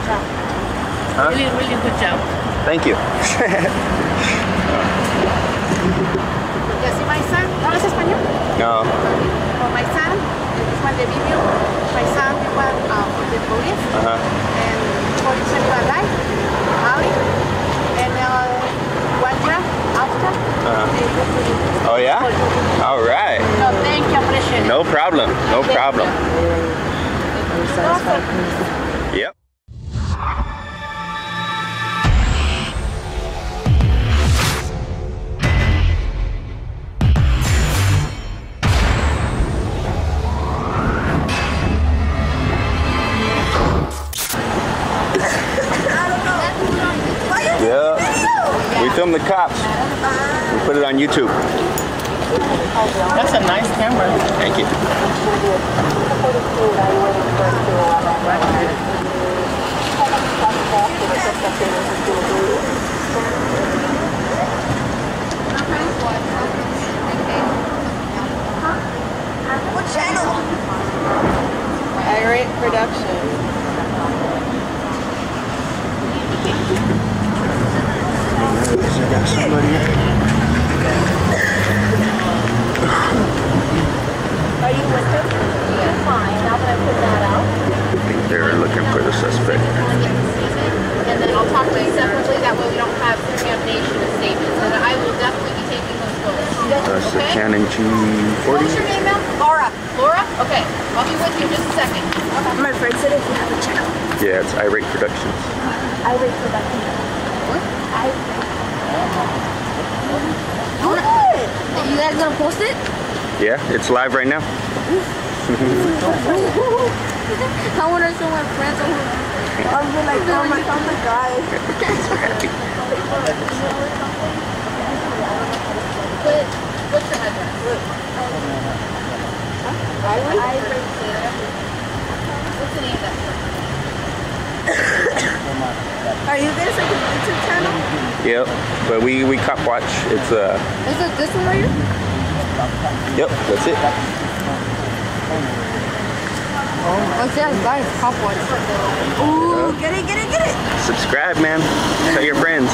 job. Huh? Really, really good job. Thank you. Porque así my son, ¿no hablas español? No. For my son, this one the video. My son, the one for the police. And police and life, Ali, and one year after. Oh yeah? All right. No, thank you, appreciate it. No problem. No problem. Yep. Yeah. We filmed the cops. We put it on YouTube. That's a nice camera. Thank you. What channel? IRATE Productions. Are you with them? Yeah. Fine. Now that I put that out. I think they're looking for the suspect. And then I'll talk to you separately. That way we don't have contamination of statements. And I will definitely be taking those photos. That's the Okay? Canon What was G40. your name, ma'am? Laura. Laura? Okay. I'll be with you in just a second. My friend said if you have a channel. Yeah, it's IRATE Productions. IRATE Productions. What? You guys gonna post it? Yeah, it's live right now. I wonder if my friends are I'll be like, oh my god, the guy. What's your address? What's the name of that? Are you guys like a YouTube channel? Yep, but we Copwatch. It's Is it this one right here? Yep, that's it. Oh, yeah, guys, Copwatch. Ooh, get it, get it, get it. Subscribe, man. Tell your friends.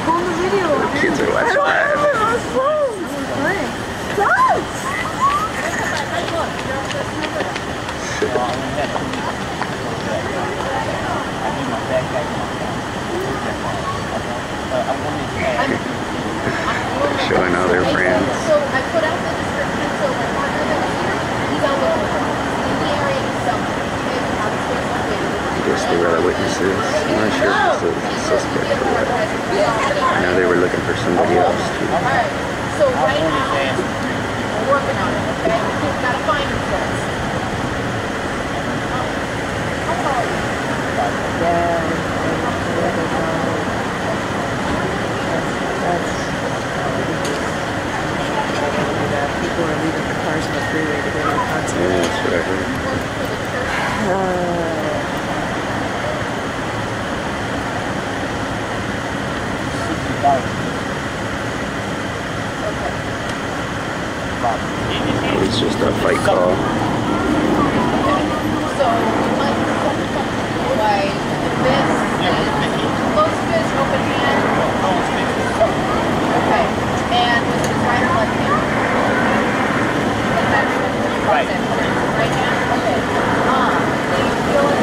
Hold the video. Kids are watching live. Showing all their friends. So I put out the description. So my partner that was here, he's out looking for us. In the area himself. I guess they were the witnesses. I'm not sure if this is the suspect or what. I know they were looking for somebody else too. Alright, so right now, we're working on it, okay? We've got to find him first. How tall are you? People are leaving the cars on the freeway to go to the concert. Yeah, that's what I heard. It's just a fight call. So, like this, close fist, open hand. Okay, and with his right or left hand? Right. Right hand? Okay. Do you feel it?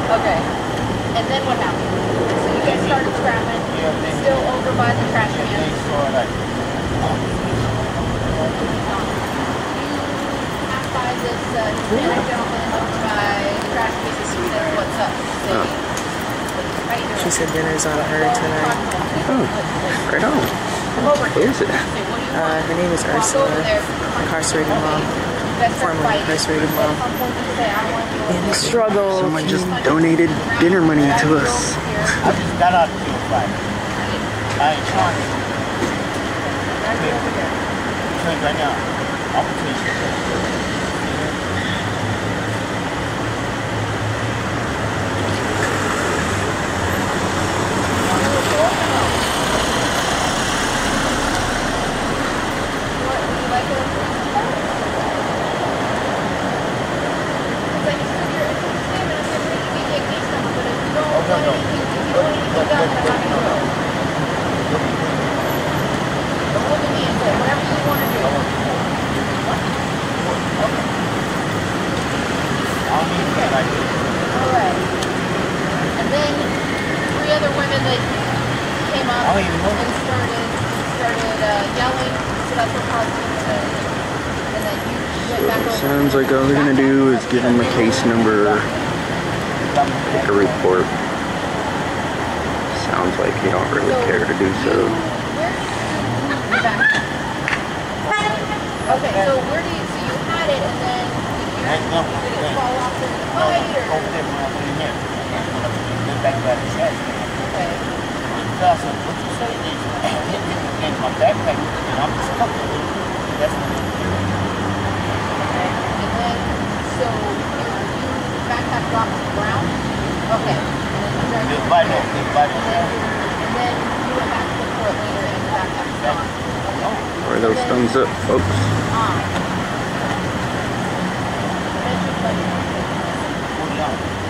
Okay. And then what happened? So you guys started scrapping, still over by the trash can. You passed by this Hispanic gentleman over by the trash cases and said, what's up? She said dinner's on her tonight. Oh, right on. What is it? Her name is Ursula, incarcerated mom, formerly incarcerated mom. In the struggle. Someone just donated dinner money to us. I just got out of the fight. I ain't trying to. Right now, I'm gonna tell you. Sounds like all they're gonna do is give him a case number, take a report. Sounds like you don't really care to do so. Okay, so where do you, so you had it and then did it fall off in the fight or? Over there when I went in here. Back by the chest. Okay. What you say is, hit me in my backpack and I'm just stuck with it. That's what it is. Okay. And then, so your backpack dropped to the ground? Okay. And then you It's vital. and then you went back to look for it later and the backpack's gone. Or those thumbs up, folks.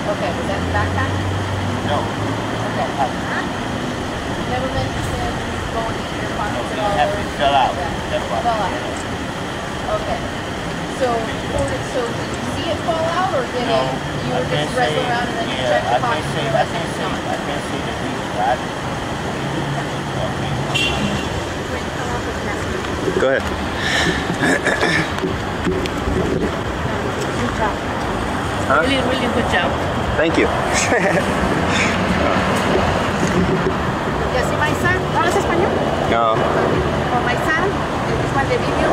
Okay, was that the backpack? No. Okay. Never mentioned going into your pockets at all? It fell out. That's why. Fell out. Okay. So did you see it fall out, or did No, you were just wrestling around and then you checked the pockets and the rest was gone? I can't say that we got it. Go ahead. Huh? Really good job. Thank you. You see my son? ¿Hablas español? No. For my son, this one the video.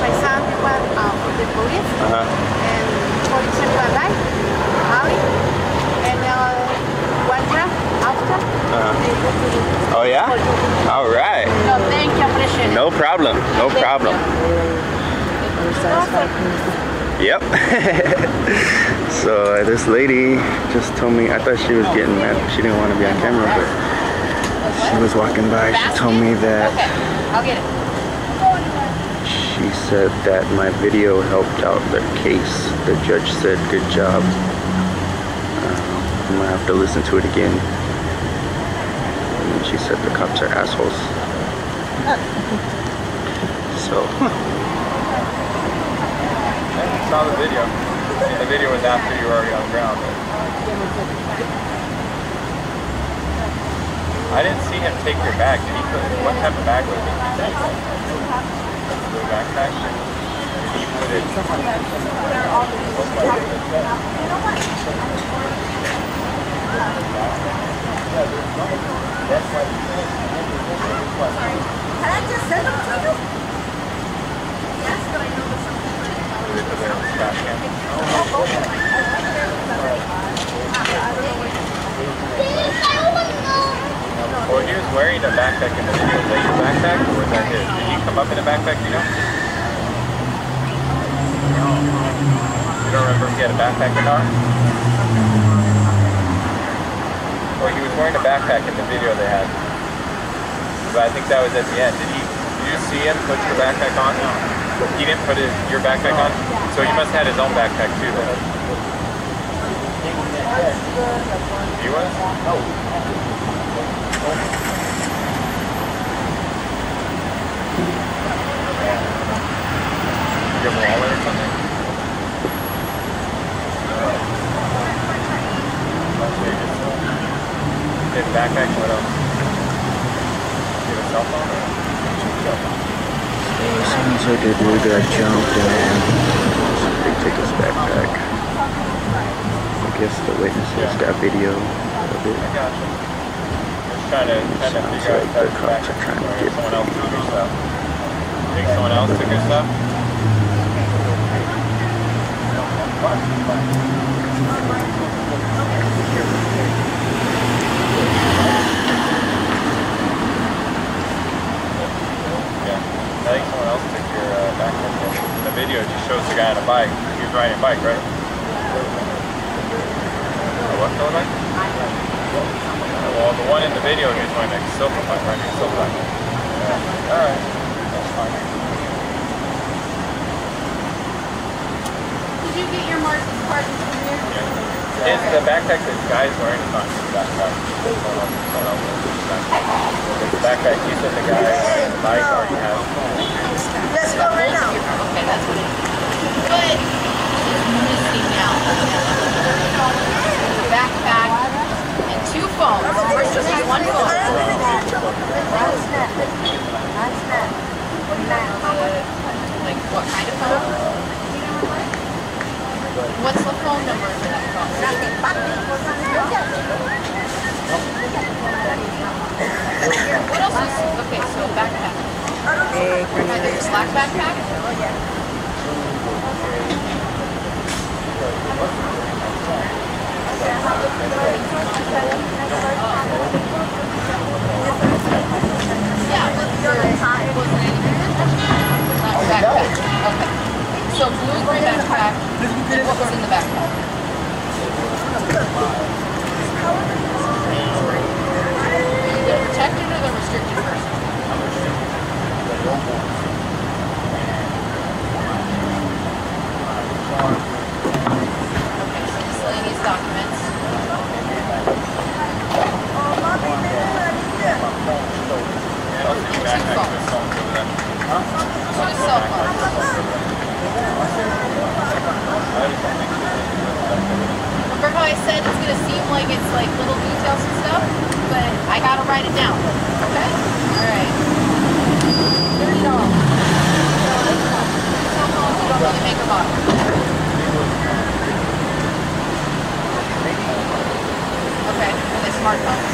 My son, this one from the police. And police guy, Ali, and one year after. Oh yeah? All right. No, thank you, appreciate it. No problem. No problem. Yep. So this lady just told me, I thought she was getting mad. She didn't want to be on camera, but she was walking by. She told me that I'll get it. she said that my video helped out the case. The judge said, good job. I'm gonna have to listen to it again. And she said the cops are assholes. So. I saw the video. The video was after you were already on the ground. I didn't see him take your bag. Did he put, what type of bag was it? The backpack? Did he put it? Can I just send them to you? Yes, but I know there's something. Well, he was wearing a backpack in the video. Was that your backpack or was that his? Did he come up in a backpack, you know? You don't remember if he had a backpack or not? Well, he was wearing a backpack in the video they had. But I think that was at the end. Did you see him put your backpack on? No. He didn't put your backpack on? So he must have had his own backpack too then. He was? No. Your wallet or something? His backpack, what else? Do you have a cell phone or? It seems like a dude got jumped and they took his backpack. I guess the witnesses got video of it. I gotcha. Just trying to Sounds figure like out the cops are trying to get someone else doing your stuff. think someone else took your stuff? Yeah, I think someone else took your backpack. The video just shows the guy on a bike. He was riding a bike, right? A what color bike? Well, the one in the video he was wearing a silver bike, riding a silver bike. Yeah. Alright, that's fine. Did you get your Martin's card from here? Yeah. It's the backpack that the guy's wearing is not his backpack. The backpack, he said the guy riding the bike already has. Let's go right now. Okay, that's what it is. But it's missing now. The backpack and 2 phones. First just has 1 phone. Like what kind of phone? What's the phone number for that phone? What else is, okay, so backpack. Are there slack backpack? Yeah, but there wasn't anything. Backpack. Okay. So blue gray backpack. And what was in the backpack? The protected or the restricted person? Okay, so miscellaneous documents. And 2 phones. 2 cell phones. Remember how I said it's going to seem like it's like little details and stuff? But I got to write it down. Okay? Alright. $30. Cell phones you don't really make a lot. Okay, and the smartphones.